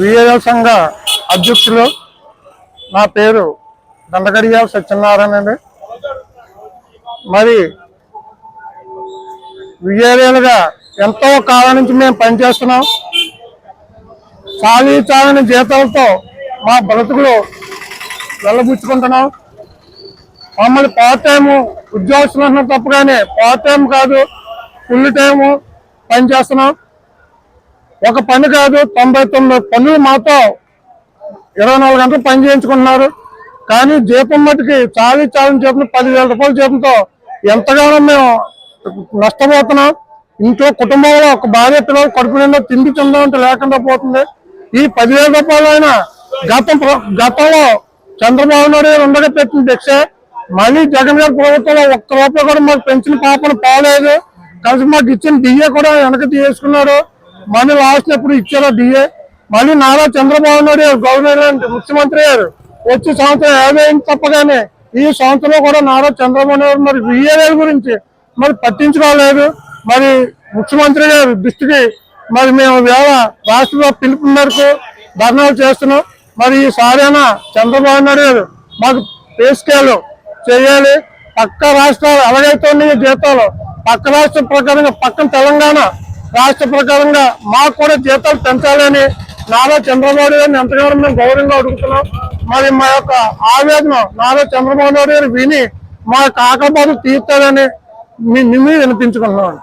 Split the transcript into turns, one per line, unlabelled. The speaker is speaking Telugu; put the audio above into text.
విఏఎల్ సంఘ అధ్యక్షులు. నా పేరు దండగడియాల సత్యనారాయణ అండి. మరి విఏఎల్గా ఎంతో కాలం నుంచి మేము పనిచేస్తున్నాం. చాలని జీతాలతో మా బ్రతుకులు వెళ్ళబుచ్చుకుంటున్నాం. మమ్మల్ని పార్ట్ టైము ఉద్యోగస్తులు అంటున్నాం తప్పగానే పార్ట్ టైం కాదు, ఫుల్ టైము పనిచేస్తున్నాం. ఒక పని కాదు, 99 పనులు మాతో 24 గంటలు పని చేయించుకుంటున్నారు. కానీ జీతం మట్టుకి చాలని జీతం 10,000 రూపాయల జీతంతో ఎంతగానో మేము నష్టపోతున్నాం. ఇంట్లో కుటుంబంలో ఒక భార్య పిల్లలు కడుపు నిండా తిండి తిందామంటే లేకుండా పోతుంది. ఈ 10,000 రూపాయలు అయినా గతంలో చంద్రబాబు నాయుడు గారు ఉండగా పెట్టిన భిక్ష. మళ్ళీ జగన్ గారి ప్రభుత్వంలో ఒక్క రూపాయి కూడా మాకు పెంచిన పాపను పోలేదు. కలిసి మాకు ఇచ్చిన డిఏ కూడా వెనక తీసుకున్నారు. మళ్ళీ లాస్ట్ ఎప్పుడు ఇచ్చారో డిఏ. మళ్ళీ నారా చంద్రబాబు నాయుడు గారు గవర్నర్ ముఖ్యమంత్రి గారు వచ్చే సంవత్సరం 50 తప్పగానే ఈ సంవత్సరంలో కూడా నారా చంద్రబాబు నాయుడు మరి విఏఎల్ గురించి మరి పట్టించుకోలేదు. మరి ముఖ్యమంత్రి గారి దృష్టికి మరి మేము వేళ రాష్ట్రంలో పిలుపు మేరకు ధర్నాలు చేస్తున్నాం. మరి ఈసారైనా చంద్రబాబు నాయుడు గారు మాకు పే స్కేల్ చేయాలి. పక్క రాష్ట్రాలు ఎలాగైతే ఉన్నాయి జీతాలు పక్క రాష్ట్రం ప్రకారంగా పక్కన తెలంగాణ రాష్ట్ర ప్రకారంగా మాకు కూడా జీతాలు పెంచాలని నారా చంద్రబాబు గారిని ఎంతగానో మేము గౌరవంగా అడుగుతున్నాం. మరి మా యొక్క ఆవేదన నారా చంద్రబాబు నాయుడు గారు విని మా యొక్క ఆకలి బాధలు తీర్చాలని వినిపించుకుంటున్నాం.